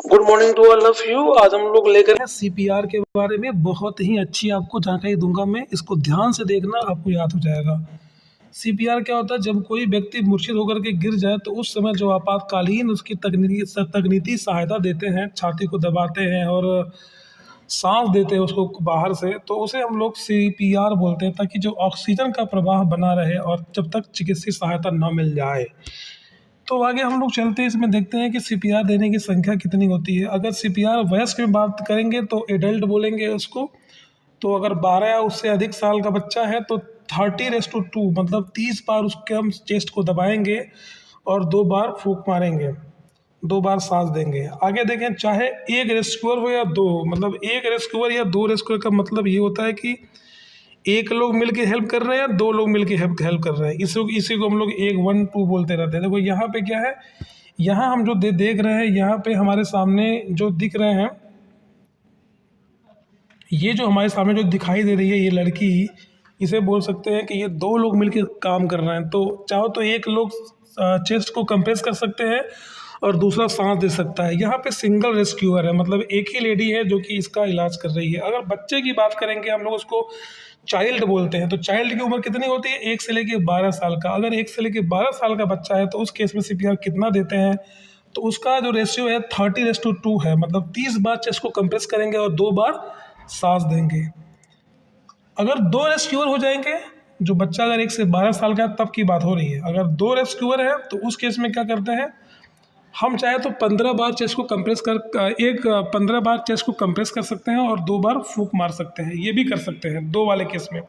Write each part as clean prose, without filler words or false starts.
Good morning to all of you. आज हम लोग लेकर सीपीआर के बारे में बहुत ही अच्छी आपको जानकारी दूंगा मैं। इसको ध्यान से देखना, आपको याद हो जाएगा। सीपीआर क्या होता है? जब कोई व्यक्ति मूर्छित होकर के गिर जाए तो उस समय जो आपातकालीन उसकी तकनीकी सहायता देते हैं, छाती को दबाते हैं और सांस देते हैं उसको बाहर से, तो उसे हम लोग सीपीआर बोलते हैं, ताकि जो ऑक्सीजन का प्रवाह बना रहे और जब तक चिकित्सीय सहायता न मिल जाए। तो आगे हम लोग चलते हैं, इसमें देखते हैं कि सीपीआर देने की संख्या कितनी होती है। अगर सीपीआर वयस्क में बात करेंगे तो एडल्ट बोलेंगे उसको। तो अगर 12 या उससे अधिक साल का बच्चा है तो 30:2 मतलब 30 बार उसके हम चेस्ट को दबाएंगे और 2 बार फूंक मारेंगे, 2 बार सांस देंगे। आगे देखें, चाहे एक रेस्क्यूअर हो या 2 हो, मतलब एक रेस्क्यूअर या 2 रेस्क्यूअर का मतलब ये होता है कि एक लोग मिलके हेल्प कर रहे हैं, 2 लोग मिलके हेल्प कर रहे हैं। इसी को हम लोग 1 1 2 बोलते रहते हैं। देखो यहाँ पे क्या है, यहाँ हम जो देख रहे हैं, यहाँ पे हमारे सामने जो दिख रहे हैं, ये जो हमारे सामने जो दिखाई दे रही है ये लड़की, इसे बोल सकते हैं कि ये 2 लोग मिलके काम कर रहे हैं। तो चाहो तो एक लोग चेस्ट को कंप्रेस कर सकते हैं और दूसरा सांस दे सकता है। यहाँ पे सिंगल रेस्क्यूअर है, मतलब एक ही लेडी है जो कि इसका इलाज कर रही है। अगर बच्चे की बात करेंगे, हम लोग उसको चाइल्ड बोलते हैं। तो चाइल्ड की उम्र कितनी होती है? 1 से लेके 12 साल का। अगर 1 से लेके 12 साल का बच्चा है तो उस केस में सीपीआर कितना देते हैं? तो उसका जो रेशियो है 30:2 है, मतलब 30 बार चेस्ट को कंप्रेस करेंगे और 2 बार सांस देंगे। अगर 2 रेस्क्यूअर हो जाएंगे, जो बच्चा अगर 1 से 12 साल का है तब की बात हो रही है। अगर 2 रेस्क्यूअर है तो उस केस में क्या करते हैं, हम चाहे तो 15 बार चेस्ट को कंप्रेस कर 15 बार चेस्ट को कंप्रेस कर सकते हैं और 2 बार फूंक मार सकते हैं। ये भी कर सकते हैं 2 वाले केस में।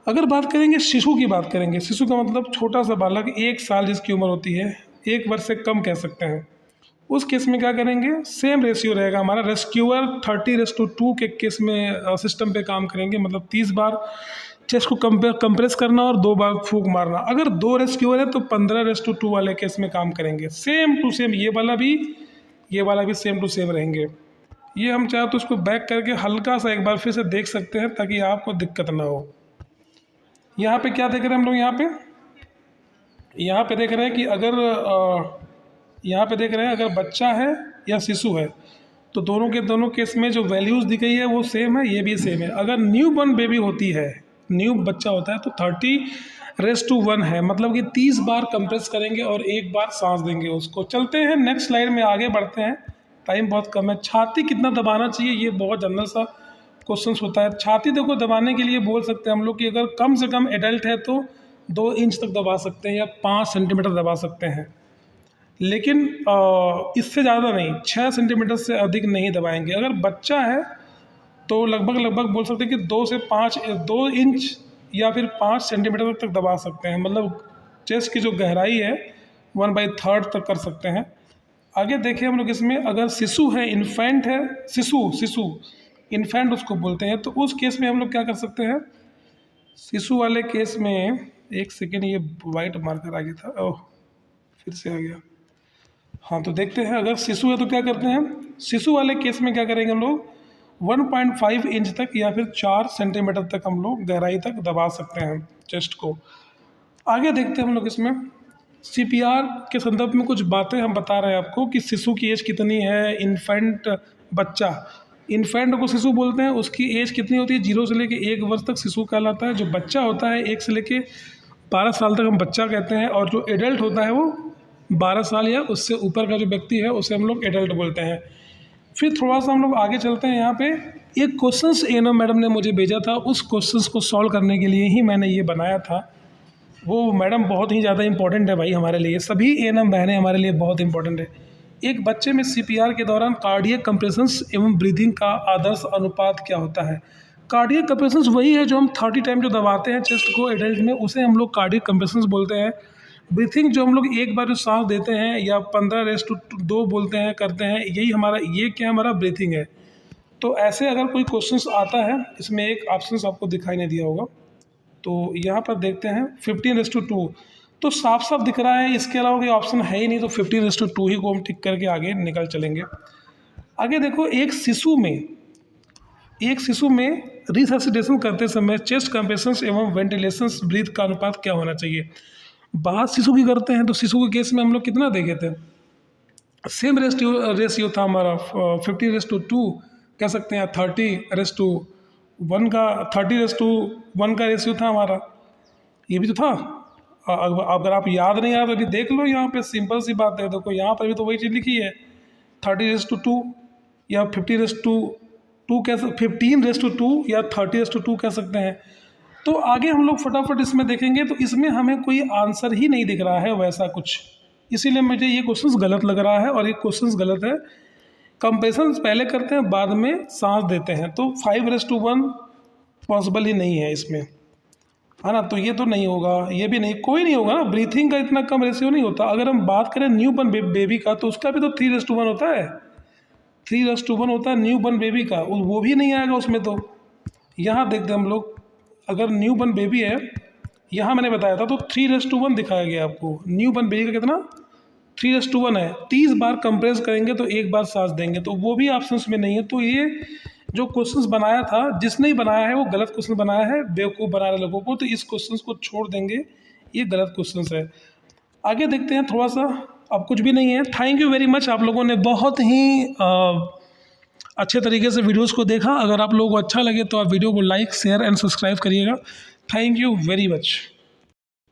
अगर बात करेंगे शिशु की, बात करेंगे शिशु का मतलब छोटा सा बालक, 1 साल जिसकी उम्र होती है, 1 वर्ष से कम कह सकते हैं। उस केस में क्या करेंगे, सेम रेशियो रहेगा हमारा। रेस्क्यूअर 30:2 के केस में सिस्टम पे काम करेंगे, मतलब 30 बार चेस्ट को कंप्रेस करना और 2 बार फूंक मारना। अगर 2 रेस्क्यूअर है तो 15:2 वाले केस में काम करेंगे। सेम टू सेम ये वाला भी सेम टू सेम रहेंगे। ये हम चाहे तो उसको बैक करके हल्का सा एक बार फिर से देख सकते हैं ताकि आपको दिक्कत ना हो। यहाँ पे क्या देख रहे हैं हम लोग, यहाँ पे देख रहे हैं कि अगर यहाँ पे देख रहे हैं अगर बच्चा है या शिशु है तो दोनों के दोनों केस में जो वैल्यूज़ दी गई है वो सेम है, ये भी सेम है। अगर न्यू बॉर्न बेबी होती है, न्यू बच्चा होता है, तो 30:1 है, मतलब कि 30 बार कंप्रेस करेंगे और 1 बार सांस देंगे उसको। चलते हैं नेक्स्ट स्लाइड में, आगे बढ़ते हैं, टाइम बहुत कम है। छाती कितना दबाना चाहिए, ये बहुत जनरल सा क्वेश्चन होता है। छाती देखो दबाने के लिए बोल सकते हैं हम लोग कि अगर कम से कम एडल्ट है तो 2 इंच तक दबा सकते हैं या 5 सेंटीमीटर दबा सकते हैं, लेकिन इससे ज़्यादा नहीं, 6 सेंटीमीटर से अधिक नहीं दबाएंगे। अगर बच्चा है तो लगभग बोल सकते हैं कि 2 इंच या फिर 5 सेंटीमीटर तक दबा सकते हैं, मतलब चेस्ट की जो गहराई है 1/3 तक कर सकते हैं। आगे देखिए हम लोग इसमें, अगर शिशु है, इन्फेंट है, शिशु इन्फेंट उसको बोलते हैं, तो उस केस में हम लोग क्या कर सकते हैं, शिशु वाले केस में, एक सेकेंड, ये वाइट मार्कर आ गया था, ओह फिर से आ गया। हाँ, तो देखते हैं, अगर शिशु है तो क्या करते हैं, शिशु वाले केस में क्या करेंगे हम लोग, 1.5 इंच तक या फिर 4 सेंटीमीटर तक हम लोग गहराई तक दबा सकते हैं चेस्ट को। आगे देखते हैं हम लोग इसमें, सीपीआर के संदर्भ में कुछ बातें हम बता रहे हैं आपको कि शिशु की एज कितनी है। इन्फेंट बच्चा, इन्फेंट को शिशु बोलते हैं, उसकी एज कितनी होती है, 0 से लेके 1 वर्ष तक शिशु कहलाता है। जो बच्चा होता है 1 से लेके 12 साल तक हम बच्चा कहते हैं, और जो एडल्ट होता है वो 12 साल या उससे ऊपर का जो व्यक्ति है उसे हम लोग एडल्ट बोलते हैं। फिर थोड़ा सा हम लोग आगे चलते हैं। यहाँ पे एक क्वेश्चंस एएनएम मैडम ने मुझे भेजा था, उस क्वेश्चंस को सॉल्व करने के लिए ही मैंने ये बनाया था। वो मैडम बहुत ही ज़्यादा इंपॉर्टेंट है भाई हमारे लिए, सभी एएनएम बहनें हमारे लिए बहुत इंपॉर्टेंट है। एक बच्चे में सीपीआर के दौरान कार्डियक कंप्रेशंस एवं ब्रीदिंग का आदर्श अनुपात क्या होता है। कार्डियक कंप्रेशंस वही है जो हम 30 टाइम जो दबाते हैं चेस्ट को एडल्ट में, उसे हम लोग कार्डियक कंप्रेशंस बोलते हैं। ब्रीथिंग जो हम लोग एक बार जो सांस देते हैं या 15:2 बोलते हैं, करते हैं, यही हमारा, ये क्या हमारा ब्रीथिंग है। तो ऐसे अगर कोई क्वेश्चंस आता है, इसमें एक ऑप्शन आपको दिखाई नहीं दिया होगा, तो यहाँ पर देखते हैं 15:2, तो साफ साफ दिख रहा है, इसके अलावा कोई ऑप्शन है ही नहीं, तो 15:2 ही को हम टिक करके आगे निकल चलेंगे। आगे देखो, एक शिशु में रिससिटेशन करते समय चेस्ट कंप्रेशंस एवं वेंटिलेशंस ब्रीथ का अनुपात क्या होना चाहिए। बात शिशु की करते हैं तो शिशु के केस में हम लोग कितना देखे थे, सेम रेशियो था हमारा 50:2 कह सकते हैं, 30:1 का 30:1 का रेशियो था हमारा, ये भी तो था। अगर आप याद नहीं आ रहा तो अभी देख लो, यहाँ पे सिंपल सी बात है, देखो यहाँ पर भी तो वही चीज़ लिखी है 30:2 या 50:2 कह सकते, 15:2 या 30:2 कह सकते हैं। तो आगे हम लोग फटाफट इसमें देखेंगे, तो इसमें हमें कोई आंसर ही नहीं दिख रहा है वैसा कुछ, इसीलिए मुझे ये क्वेश्चन गलत लग रहा है और ये क्वेश्चन गलत है। कंपेरिजन पहले करते हैं, बाद में सांस देते हैं, तो 5:1 पॉसिबल ही नहीं है इसमें, है ना। तो ये तो नहीं होगा, ये भी नहीं, कोई नहीं होगा ना, ब्रीथिंग का इतना कम रेशियो नहीं होता। अगर हम बात करें न्यू बॉर्न बेबी का, तो उसका भी तो 3:1 होता है, 3:1 होता है न्यू बॉर्न बेबी का, वो भी नहीं आएगा उसमें। तो यहाँ देखते हैं हम लोग, अगर न्यू बॉर्न बेबी है, यहाँ मैंने बताया था तो 3:1 दिखाया गया आपको। न्यू बॉर्न बेबी का कितना 3:1 है, 30 बार कंप्रेस करेंगे तो एक बार सांस देंगे, तो वो भी ऑप्शंस में नहीं है। तो ये जो क्वेश्चंस बनाया था, जिसने ही बनाया है वो गलत क्वेश्चन बनाया है, बेवकूफ़ बना रहे लोगों को, तो इस क्वेश्चंस को छोड़ देंगे, ये गलत क्वेश्चंस है। आगे देखते हैं थोड़ा सा, अब कुछ भी नहीं है। थैंक यू वेरी मच, आप लोगों ने बहुत ही अच्छे तरीके से वीडियोस को देखा। अगर आप लोगों को अच्छा लगे तो आप वीडियो को लाइक, शेयर एंड सब्सक्राइब करिएगा। Thank you very much.